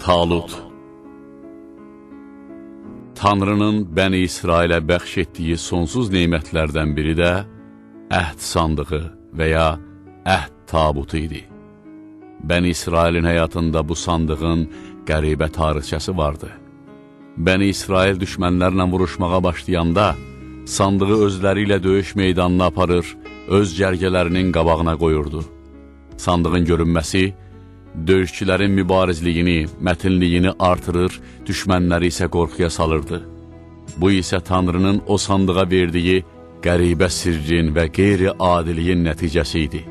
Talut. Tanrının Bəni İsrailə bəxş etdiyi sonsuz neymətlərdən biri də əhd sandığı və ya əhd tabutu idi. Bəni İsrailin həyatında bu sandığın qəribə tarixçəsi vardı. Bəni İsrail düşmənlərlə vuruşmağa başlayanda, sandığı özləri ilə döyüş meydanına aparır, öz cərgələrinin qabağına qoyurdu. Sandığın görünməsi, döyüşçülərin mübarizliyini, mətinliyini artırır, düşmənləri isə qorxuya salırdı. Bu isə Tanrının o sandığa verdiyi qəribə sirrin və qeyri-adiliyin nəticəsi idi.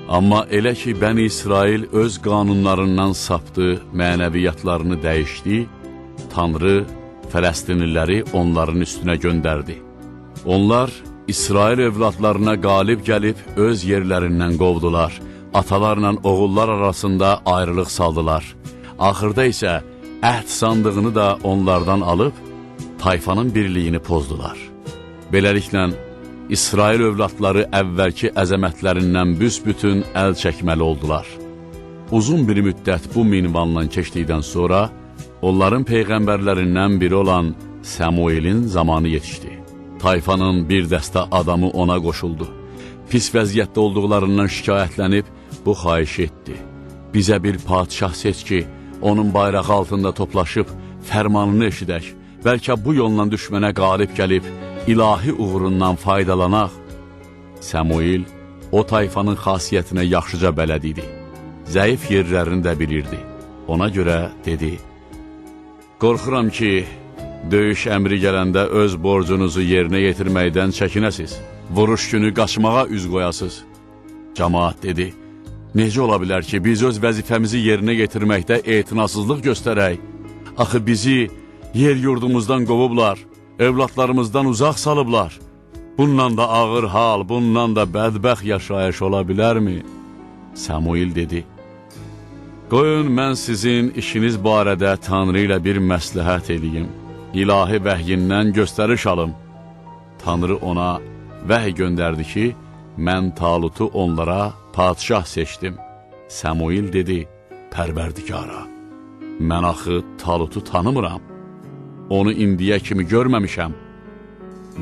Amma elə ki, Bəni İsrail öz qanunlarından sapdı, mənəviyyatlarını dəyişdi, Tanrı Fələstinliləri onların üstünə göndərdi. Onlar İsrail övladlarına qalib gəlib öz yerlərindən qovdular, atalarla oğullar arasında ayrılıq saldılar. Axırda isə əhd sandığını da onlardan alıb, tayfanın birliyini pozdular. Beləliklə, İsrail övladları əvvəlki əzəmətlərindən büsbütün əl çəkməli oldular. Uzun bir müddət bu minvanla keçdikdən sonra, onların peyğəmbərlərindən biri olan Səmuilin zamanı yetişdi. Tayfanın bir dəstə adamı ona qoşuldu. Pis vəziyyətdə olduqlarından şikayətlənib, bu xahiş etdi. Bizə bir padişah seç ki, onun bayrağı altında toplaşıb, fərmanını eşidək, bəlkə bu yolla düşmənə qalib gəlib, ilahi uğurundan faydalanaq. Səmuil o tayfanın xasiyyətinə yaxşıca bələd idi. Zəif yerlərini də bilirdi. Ona görə dedi, qorxuram ki, döyüş əmri gələndə öz borcunuzu yerinə yetirməkdən çəkinəsiz. Vuruş günü qaçmağa üz qoyasız. Cəmaat dedi, necə ola bilər ki, biz öz vəzifəmizi yerinə yetirməkdə etinasızlıq göstərək? Axı bizi yer yurdumuzdan qovublar, övladlarımızdan uzaq salıblar. Bundan da ağır hal, bundan da bədbəxt yaşayış ola bilərmi? Səmuil dedi, qoyun mən sizin işiniz barədə Tanrı ilə bir məsləhət edeyim. İlahi vəhyindən göstəriş alım. Tanrı ona vəhy göndərdi ki, mən Talutu onlara padişah seçdim. Səmuil dedi, pərvərdigara, mən axı Talutu tanımıram. Onu indiyə kimi görməmişəm.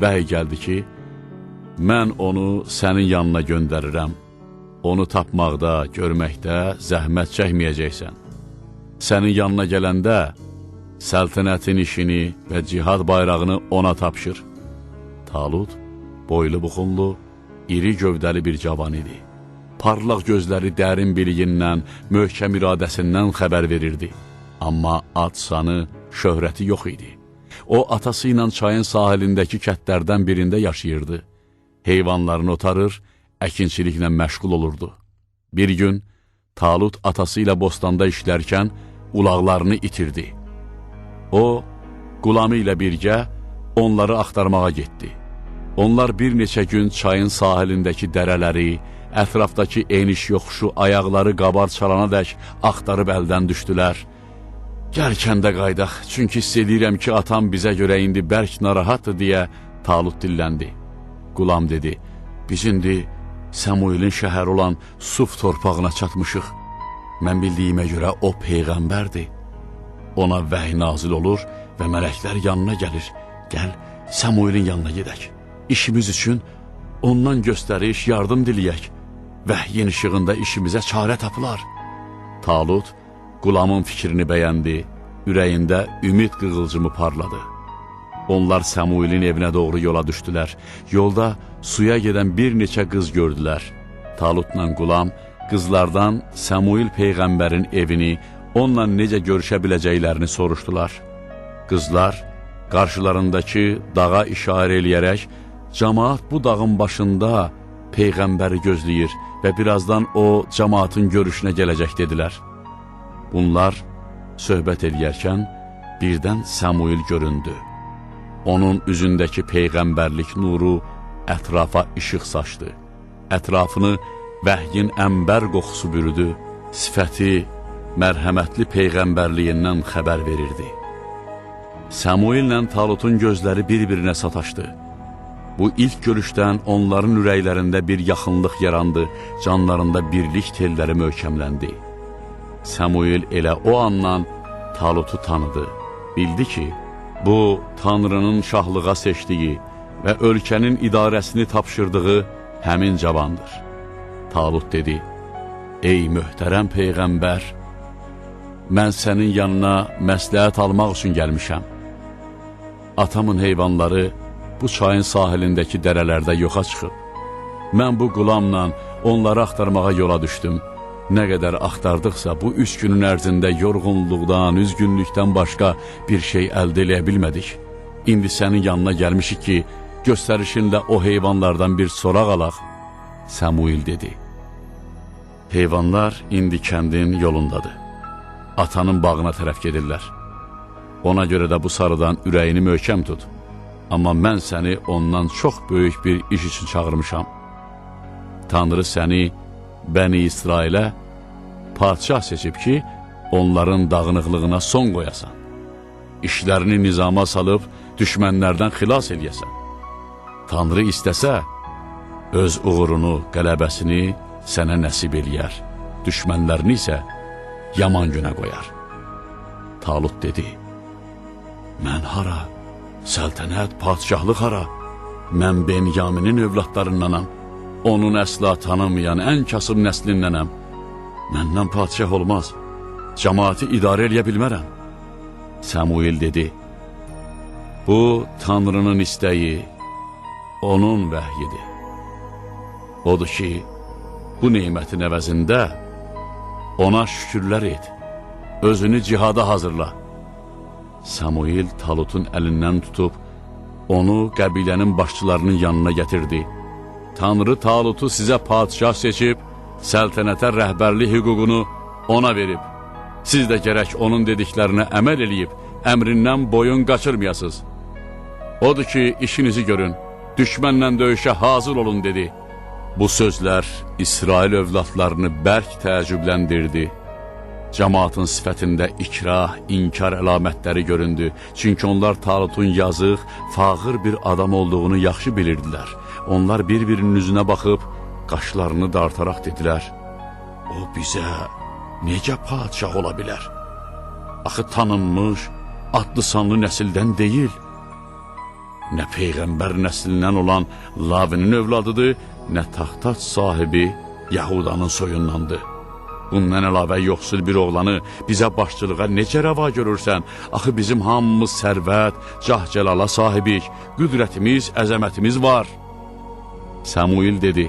Vəhy gəldi ki, mən onu sənin yanına göndərirəm. Onu tapmaqda, görməkdə zəhmət çəkməyəcəksən. Sənin yanına gələndə, səltənətin işini və cihad bayrağını ona tapşır. Talut, boylu buxunlu, iri gövdəli bir cavan idi. Parlaq gözləri dərin biliyindən, möhkəm iradəsindən xəbər verirdi. Amma ad sanı, şöhrəti yox idi. O, atası ilə çayın sahilindəki kətlərdən birində yaşayırdı. Heyvanlarını otarır, əkinçiliklə məşğul olurdu. Bir gün, Talut atası ilə bostanda işlərkən ulaqlarını itirdi. O, Qulamı ilə birgə onları axtarmağa getdi. Onlar bir neçə gün çayın sahilindəki dərələri, ətrafdakı eniş yoxuşu ayaqları qabar çalana dək axtarıb əldən düşdülər. Gəl kəndə qaydaq, çünki hiss edirəm ki, atam bizə görə indi bərk narahatdır deyə Talut dilləndi. Qulam dedi, biz indi Səmuilin şəhəri olan Suf torpağına çatmışıq. Mən bildiyimə görə o peyğəmbərdir. Ona vəhy nazil olur və mələklər yanına gəlir. Gəl, Səmuilin yanına gedək. İşimiz üçün ondan göstəriş, yardım diləyək. Vəhyin işığında işimizə çarə tapılar. Talut, Qulamın fikrini bəyəndi, ürəyində ümid qığılcımı parladı. Onlar Səmuilin evinə doğru yola düşdülər. Yolda suya gedən bir neçə qız gördülər. Talutla Qulam qızlardan Səmuil peyğəmbərin evini, onunla necə görüşə biləcəklərini soruşdular. Qızlar qarşılarındakı dağa işarə eləyərək, cəmaat bu dağın başında peyğəmbəri gözləyir və birazdan o cəmaatın görüşünə gələcək dedilər. Bunlar söhbət eləyərkən birdən Səmuil göründü. Onun üzündəki peyğəmbərlik nuru ətrafa işıq saçdı. Ətrafını vəhyin əmbər qoxusu bürüdü. Sifəti mərhəmətli peyğəmbərliyindən xəbər verirdi. Səmuillə Talutun gözləri bir-birinə sataşdı. Bu ilk görüşdən onların ürəklərində bir yaxınlıq yarandı, canlarında birlik telləri möhkəmləndi. Səmuil elə o andan Talutu tanıdı. Bildi ki, bu Tanrının şahlığa seçdiyi və ölkənin idarəsini tapşırdığı həmin cavandır. Talut dedi, ey möhtərəm Peyğəmbər, mən sənin yanına məsləhət almaq üçün gəlmişəm. Atamın heyvanları bu çayın sahilindəki dərələrdə yoxa çıxıb. Mən bu qulamla onları axtarmağa yola düşdüm. Nə qədər axtardıqsa bu 3 günün ərzində yorğunluqdan, üzgünlükdən başqa bir şey əldə eləyə bilmədik. İndi sənin yanına gəlmişik ki, göstərişinlə o heyvanlardan bir soraq alaq. Səmuil dedi. Heyvanlar indi kəndin yolundadır. Atanın bağına tərəf gedirlər. Ona görə də bu sarıdan ürəyini möhkəm tut. Amma mən səni ondan çox böyük bir iş üçün çağırmışam. Tanrı səni Bəni İsrailə padşah seçib ki, onların dağınıqlığına son qoyasan. İşlərini nizama salıb düşmənlərdən xilas eləyəsən. Tanrı istəsə, öz uğurunu, qələbəsini sənə nəsib eləyər. Düşmənlərini isə yaman günə qoyar. Talut dedi, mən hara? Səltənət, padşahlıq hara? Mən Benyaminin övladlarındanam. Onun əsla tanımayan ən kasıb nəslindənəm. Məndən padşah olmaz. Cəmaati idarə eləyə bilmərəm. Səmuil dedi, bu Tanrının istəyi, onun vəhyidir. Odur ki, bu neymətin əvəzində ona şükürlər et. Özünü cihada hazırla. Samuil Talutun əlindən tutub, onu qəbilənin başçılarının yanına gətirdi. Tanrı Talutu sizə padşah seçib, səltənətə rəhbərlik hüququnu ona verib. Siz də gərək onun dediklərinə əməl eləyib, əmrindən boyun qaçırmayasınız. Odur ki, işinizi görün, düşmənlə döyüşə hazır olun, dedi. Bu sözlər İsrail övladlarını bərk təəccübləndirdi. Cəmaatın sifətində ikrah, inkar əlamətləri göründü. Çünki onlar Talutun yazıq, fağır bir adam olduğunu yaxşı bilirdilər. Onlar bir-birinin üzünə baxıb, qaşlarını dartaraq dedilər, o bizə necə padşah ola bilər? Axı tanınmış, adlı sanlı nəsildən deyil. Nə Peyğəmbər nəslindən olan Lavinin övladıdır, nə taxtaç sahibi Yahudanın soyundandır. Bundan əlavə yoxsul bir oğlanı bizə başçılığa necə rəva görürsən? Axı bizim hamımız sərvət, cah-cəlala sahibik, qüdrətimiz, əzəmətimiz var. Samuil dedi,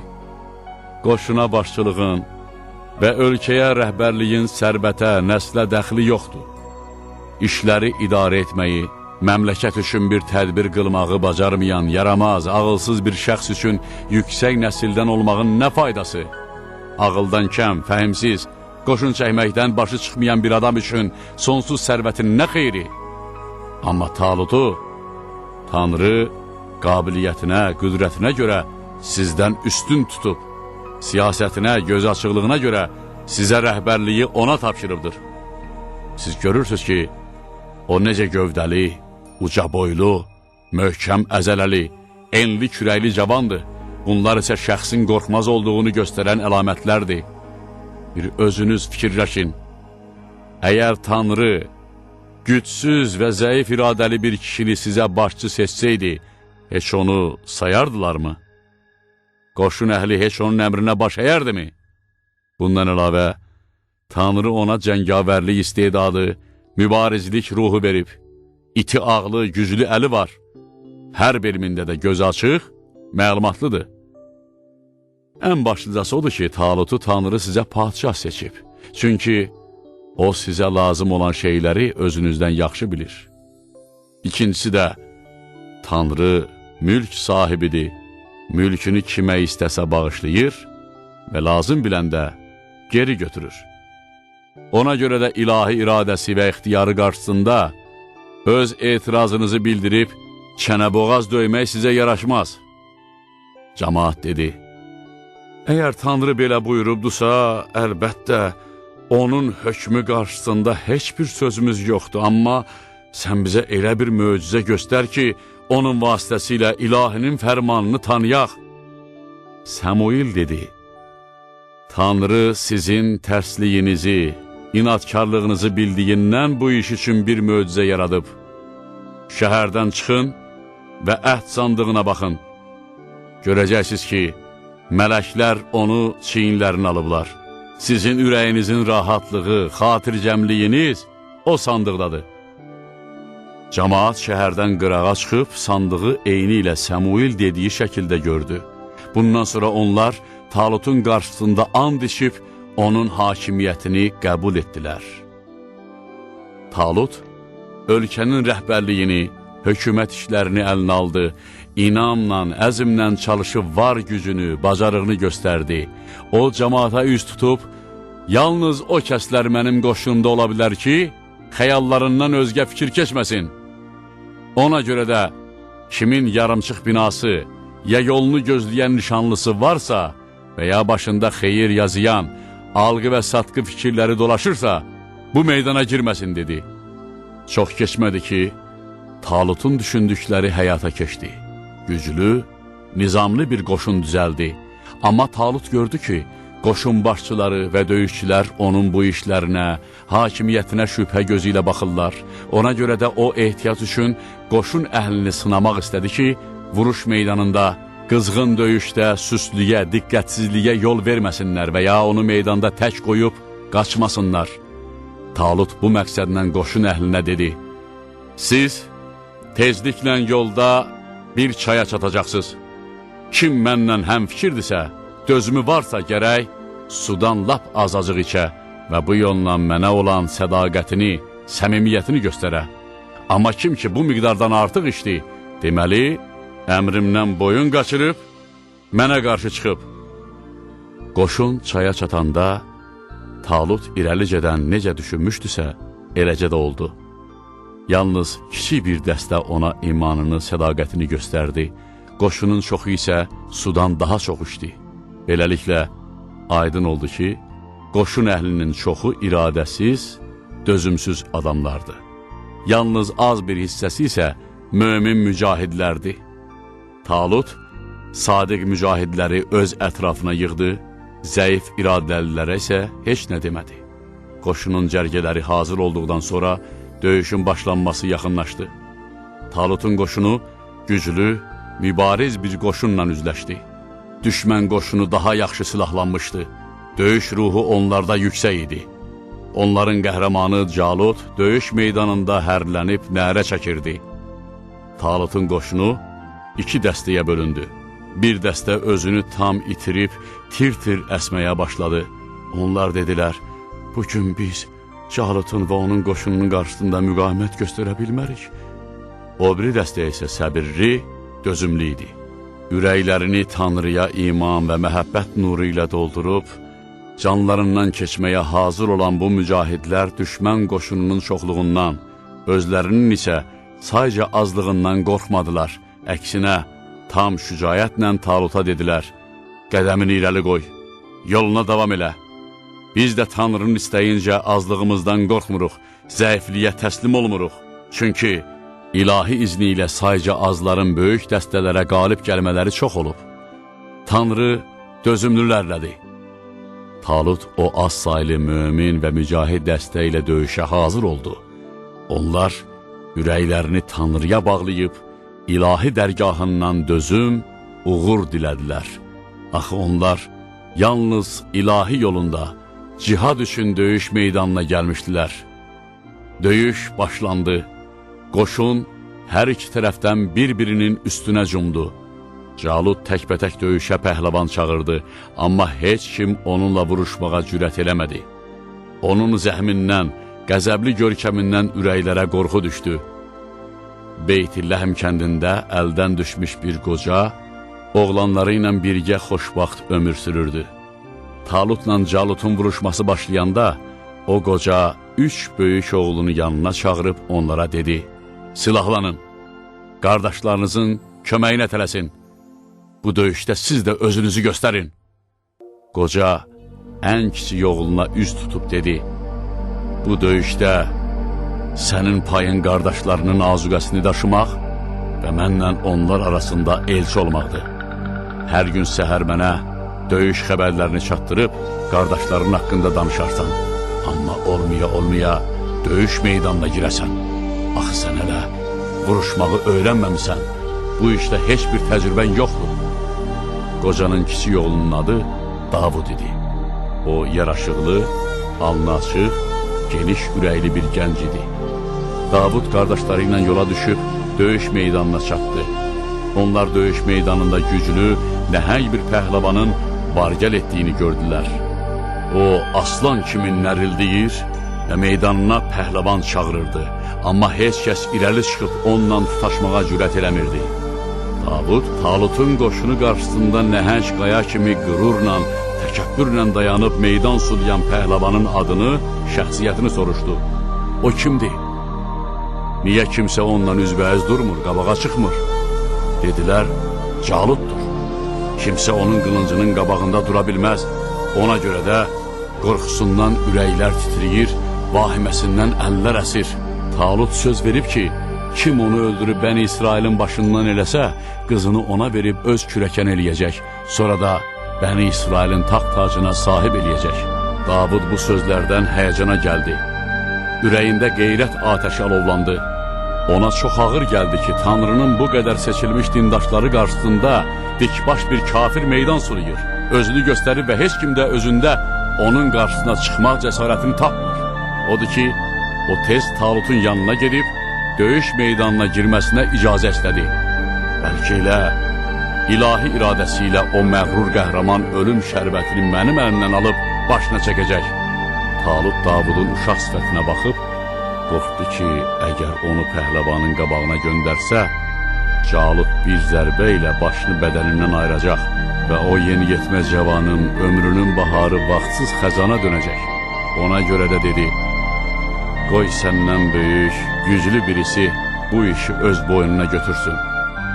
qoşuna başçılığın və ölkəyə rəhbərliyin sərvətə, nəslə dəxli yoxdur. İşləri idarə etməyi, məmləkət üçün bir tədbir qılmağı bacarmayan, yaramaz, ağılsız bir şəxs üçün yüksək nəsildən olmağın nə faydası? Ağıldan kəm, fəhimsiz, qoşun çəkməkdən başı çıxmayan bir adam üçün sonsuz sərvətin nə xeyri? Amma Talutu, Tanrı qabiliyyətinə, qüdrətinə görə sizdən üstün tutub, siyasətinə, göz açıqlığına görə sizə rəhbərliyi ona tapşırıbdır. Siz görürsünüz ki, o necə gövdəli, uca boylu, möhkəm əzələli, enli kürəkli cavandır. Bunlar isə şəxsin qorxmaz olduğunu göstərən əlamətlərdir. Bir özünüz fikirləşin. Əgər Tanrı gücsüz və zəif iradəli bir kişini sizə başçı seçsəydi, heç onu sayardılarmı? Qoşun əhli heç onun əmrinə baş əyərdimi? Bundan əlavə, Tanrı ona cəngavərlik istedadı, mübarizlik ruhu verib. İti ağlı, güclü əli var. Hər birimində də göz açıq, məlumatlıdır. Ən başlıcası odur ki, Talutu Tanrı sizə padşah seçib. Çünki o sizə lazım olan şeyləri özünüzdən yaxşı bilir. İkincisi də, Tanrı mülk sahibidir. Mülkünü kimə istəsə bağışlayır və lazım biləndə geri götürür. Ona görə də ilahi iradəsi və ixtiyarı qarşısında öz etirazınızı bildirib, çənəboğaz döymək sizə yaraşmaz. Cəmaat dedi, əgər Tanrı belə buyurubdursa, əlbəttə, onun hökmü qarşısında heç bir sözümüz yoxdur, amma sən bizə elə bir möcüzə göstər ki, onun vasitəsilə ilahinin fərmanını tanıyaq. Samuil dedi, Tanrı sizin tərsliyinizi, inadkarlığınızı bildiyindən bu iş üçün bir möcüzə yaradıb. Şəhərdən çıxın və əhd sandığına baxın. Görəcəksiniz ki, mələklər onu çiyinlərinə alıblar. Sizin ürəyinizin rahatlığı, xatircəmliyiniz o sandıqdadır. Cəmaat şəhərdən qırağa çıxıb, sandığı eyni ilə Səmuil dediyi şəkildə gördü. Bundan sonra onlar Talutun qarşısında and içib, onun hakimiyyətini qəbul etdilər. Talut, ölkənin rəhbərliyini, hökumət işlərini əlinə aldı, inamla, əzmlə çalışıb var gücünü, bacarığını göstərdi. O, cəmaata üz tutub, yalnız o kəslər mənim qoşunumda ola bilər ki, xəyallarından özgə fikir keçməsin. Ona görə də kimin yarımçıq binası, ya yolunu gözləyən nişanlısı varsa və ya başında xeyir yazıyan, algı və satqı fikirləri dolaşırsa, bu meydana girməsin, dedi. Çox keçmədi ki, Talutun düşündükləri həyata keçdi. Güclü, nizamlı bir qoşun düzəldi. Amma Talut gördü ki, qoşun başçıları və döyüşçülər onun bu işlərinə, hakimiyyətinə şübhə gözü ilə baxırlar. Ona görə də o ehtiyat üçün qoşun əhlini sınamaq istədi ki, vuruş meydanında, qızğın döyüşdə süslüyə, diqqətsizliyə yol verməsinlər və ya onu meydanda tək qoyub qaçmasınlar. Talut bu məqsədlə qoşun əhlinə dedi, siz tezliklə yolda bir çaya çatacaqsınız. Kim mənlə həmfikirdirsə, dözümü varsa gərək sudan lap azacıq içə və bu yolla mənə olan sədaqətini, səmimiyyətini göstərə. Amma kim ki bu miqdardan artıq içdi, deməli, əmrimdən boyun qaçırıb, mənə qarşı çıxıb. Qoşun çaya çatanda, Talut irəlicədən necə düşünmüşdüsə, eləcə də oldu. Yalnız kiçik bir dəstə ona imanını, sədaqətini göstərdi. Qoşunun çoxu isə sudan daha çox içdi. Beləliklə, aydın oldu ki, qoşun əhlinin çoxu iradəsiz, dözümsüz adamlardı. Yalnız az bir hissəsi isə mömin mücahidlərdi. Talut, sadiq mücahidləri öz ətrafına yığdı, zəif iradəlilərə isə heç nə demədi. Qoşunun cərgələri hazır olduqdan sonra döyüşün başlanması yaxınlaşdı. Talutun qoşunu güclü, mübariz bir qoşunla üzləşdi. Düşmən qoşunu daha yaxşı silahlanmışdı. Döyüş ruhu onlarda yüksək idi. Onların qəhrəmanı Calut döyüş meydanında hərlənib nərə çəkirdi. Talutun qoşunu iki dəstəyə bölündü. Bir dəstə özünü tam itirib, tir-tir əsməyə başladı. Onlar dedilər, bugün biz Calutun və onun qoşununun qarşısında müqamət göstərə bilmərik. O biri dəstə isə səbirli, dözümlü idi. Ürəklərini Tanrıya iman və məhəbbət nuru ilə doldurub, canlarından keçməyə hazır olan bu mücahidlər düşmən qoşununun çoxluğundan, özlərinin isə sayca azlığından qorxmadılar. Əksinə, tam şücayətlə Taluta dedilər, qədəmini irəli qoy, yoluna davam elə. Biz də Tanrının istəyincə azlığımızdan qorxmuruq, zəifliyə təslim olmuruq. Çünki ilahi izni ilə sayca azların böyük dəstələrə qalib gəlmələri çox olub. Tanrı dözümlülərlədir. Talut o az saylı mömin və mücahid dəstə ilə döyüşə hazır oldu. Onlar ürəklərini Tanrıya bağlayıb, ilahi dərgahından dözüm, uğur dilədilər. Axı onlar yalnız ilahi yolunda, cihad üçün döyüş meydanına gəlmişdilər. Döyüş başlandı. Qoşun hər iki tərəfdən bir-birinin üstünə cumdu. Calut təkbətək döyüşə pəhləvan çağırdı, amma heç kim onunla vuruşmağa cürət eləmədi. Onun zəhmindən, qəzəbli görkəmindən ürəklərə qorxu düşdü. Beyt-i-Ləhm kəndində əldən düşmüş bir qoca, oğlanları ilə birgə xoşbaxt ömür sürürdü. Talutla Calutun vuruşması başlayanda, o qoca üç böyük oğlunu yanına çağırıb onlara dedi, silahlanın, qardaşlarınızın köməyinə tələsin, bu döyüşdə siz də özünüzü göstərin. Qoca ən kiçik oğluna üz tutub dedi, bu döyüşdə sənin payın qardaşlarının azuqəsini daşımaq və mənlə onlar arasında elçi olmaqdır. Hər gün səhər mənə döyüş xəbərlərini çatdırıb, qardaşların haqqında danışarsan. Amma olmaya döyüş meydanına girəsən. Axı sən hələ vuruşmağı öyrənməmisən. Bu işdə heç bir təcrübən yoxdur. Qocanın kiçik oğlunun adı Davud idi. O, yaraşıqlı, alnı açıq, geniş ürəkli bir gənc idi. Davud qardaşları ilə yola düşüb döyüş meydanına çatdı. Onlar döyüş meydanında güclü, nəhəng bir pəhləvanın vargəl etdiyini gördülər. O, aslan kimi nərildiyir və meydanına pəhləvan çağırırdı. Amma heç kəs irəli çıxıb onunla tutaşmağa cürət eləmirdi. Davud, Talutun qoşunu qarşısında nəhəng qaya kimi qürurla, təkəbbürlə dayanıb meydan sulayan pəhləvanın adını, şəxsiyyətini soruşdu. O kimdir? Niyə kimsə onunla üzbəüz durmur, qabağa çıxmır? Dedilər, Caluddur. Kimsə onun qılıncının qabağında dura bilməz. Ona görə də qorxusundan ürəklər titriyir, vahiməsindən əllər əsir. Talut söz verib ki, kim onu öldürüb Bəni İsrailin başından eləsə, qızını ona verib öz kürəkən eləyəcək. Sonra da Bəni İsrailin taxt tacına sahib eləyəcək. Davud bu sözlərdən həyəcana gəldi. Ürəyində qeyrət atəşi alovlandı. Ona çox ağır gəldi ki, Tanrının bu qədər seçilmiş dindaşları qarşısında dikbaş bir kafir meydan sulayır. Özünü göstərir və heç kim də özündə onun qarşısına çıxmaq cəsarətini tapmır. Odur ki, o tez Talutun yanına gedib, döyüş meydanına girməsinə icazə istədi. Bəlkə elə ilahi iradəsi ilə o məğrur qəhrəman ölüm şərbətini mənim əlimdən alıb başına çəkəcək. Talut Davudun uşaq sifətinə baxıb, qorxdu ki, əgər onu pəhləvanın qabağına göndərsə, Calud bir zərbə ilə başını bədənindən ayıracaq və o yeniyetmə cavanın ömrünün baharı vaxtsız xəzana dönəcək. Ona görə də dedi, qoy səndən böyük, güclü birisi bu işi öz boynuna götürsün.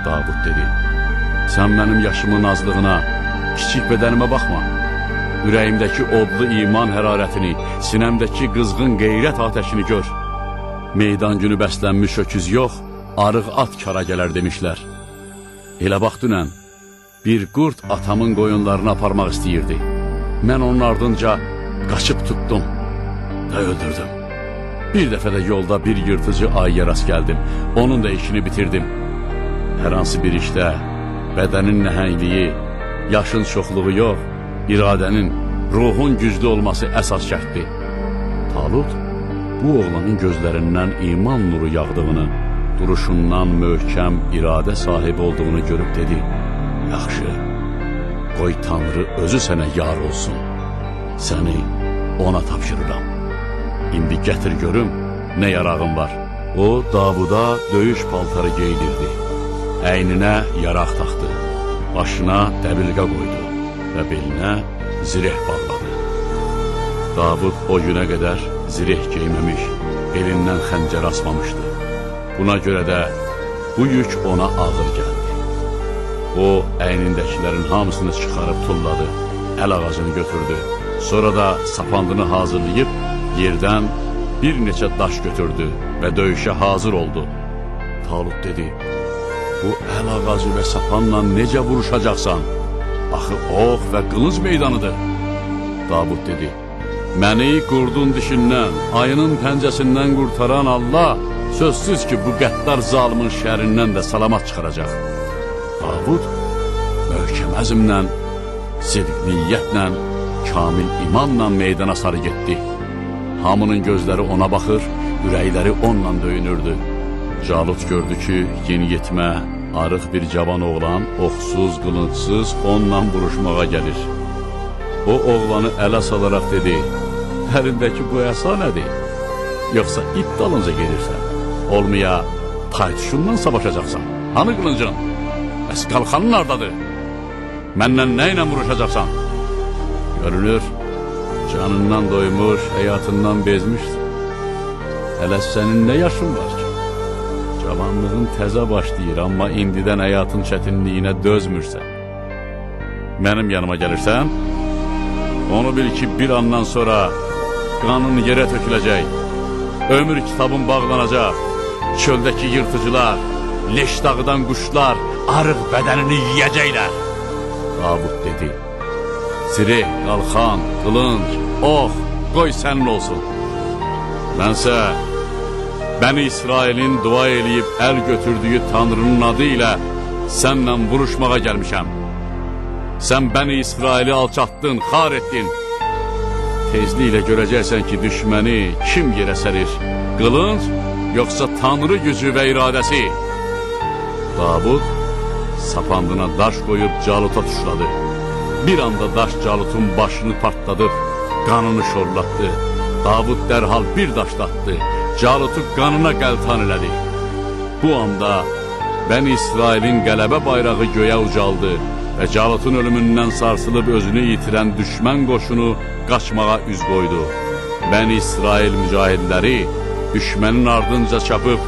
Davud dedi, sən mənim yaşımın azlığına, kiçik bədənimə baxma. Ürəyimdəki odlu iman hərarətini, sinəmdəki qızğın qeyrət atəşini gör. Meydan günü bəslənmiş öküz yox, arıq at kara gələr demişlər. Elə bax dünən, bir qurd atamın qoyunlarını aparmaq istəyirdi. Mən onun ardınca qaçıb tutdum və öldürdüm. Bir dəfə də yolda bir yırtıcı ayıya rast gəldim. Onun da işini bitirdim. Hər hansı bir işdə bədənin nəhəngliyi, yaşın çoxluğu yox, iradənin, ruhun güclü olması əsas şərtdir. Talut, bu oğlanın gözlərindən iman nuru yağdığını, duruşundan möhkəm iradə sahibi olduğunu görüb dedi, yaxşı, qoy Tanrı özü sənə yar olsun, səni ona tapşırıram. İndi gətir görüm, nə yarağın var. O, Davuda döyüş paltarı geydirdi, əyninə yaraq taxdı, başına dəbilqə qoydu və belinə zireh bağladı. Davud o günə qədər zireh geyməmiş, belindən xəncər asmamışdı. Buna görə də bu yük ona ağır gəldi. O, əynindəkilərin hamısını çıxarıb tulladı, əl ağacını götürdü. Sonra da sapandını hazırlayıb, yerdən bir neçə daş götürdü və döyüşə hazır oldu. Talut dedi, bu əl ağacı və sapanla necə vuruşacaqsan? Axı ox və qılınc meydanıdır. Davud dedi, məni qurdun dişindən, ayının pəncəsindən qurtaran Allah, sözsüz ki, bu qəddar zalimin şərindən də salamat çıxaracaq. Davud möhkəm əzmlə, sidq niyyətlə, kamil imanla meydana sarı getdi. Hamının gözləri ona baxır, ürəkləri onunla döyünürdü. Calud gördü ki, yeniyetmə, arıq bir cavan oğlan, oxsuz, qılıncsız onunla vuruşmağa gəlir. O oğlanı ələ salaraq dedi, əlindəki bu əsa nədir? Yoxsa it dalınca gedirsən? Olmaya taytuşundan savaşacaqsan. Hanı qılıncın? Bəs qalxanın hardadır? Məndən nə ilə vuruşacaqsan? Görünür, canından doymuş, həyatından bezmişsən. Hələ sənin nə yaşın var ki? Cavanlığın təzə başlayır, amma indidən həyatın çətinliyinə dözmürsən. Mənim yanıma gəlirsən, onu bil ki, bir andan sonra qanın yerə töküləcək, ömür kitabın bağlanacaq, çöldəki yırtıcılar, leş dağıdan quşlar arıq bədənini yiyəcəklər. Davud dedi, zireh, qalxan, qılınc, ox, qoy sənin olsun. Mənsə Bəni İsrailin dua eləyib əl götürdüyü Tanrının adı ilə sənlə vuruşmağa gəlmişəm. Sən Bəni İsraili alçatdın, xar etdin. Tezliklə görəcəksən ki, düşməni kim yerə sərir? Qılınc, yoxsa Tanrı gücü və iradəsi? Davud sapandına daş qoyub Caluta tuşladı. Bir anda daş Calutun başını partladıb, qanını şorlatdı. Davud dərhal bir daşlatdı, Calutu qanına qəltan elədi. Bu anda Bəni İsrailin qələbə bayrağı göyə ucaldı və Calutun ölümündən sarsılıb özünü itirən düşmən qoşunu qaçmağa üz qoydu. Bəni İsrail mücahidləri düşmənin ardınca çapıb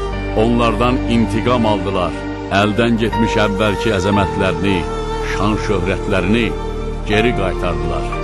onlardan intiqam aldılar. Əldən getmiş əvvəlki əzəmətlərini, şan şöhrətlərini geri qaytardılar.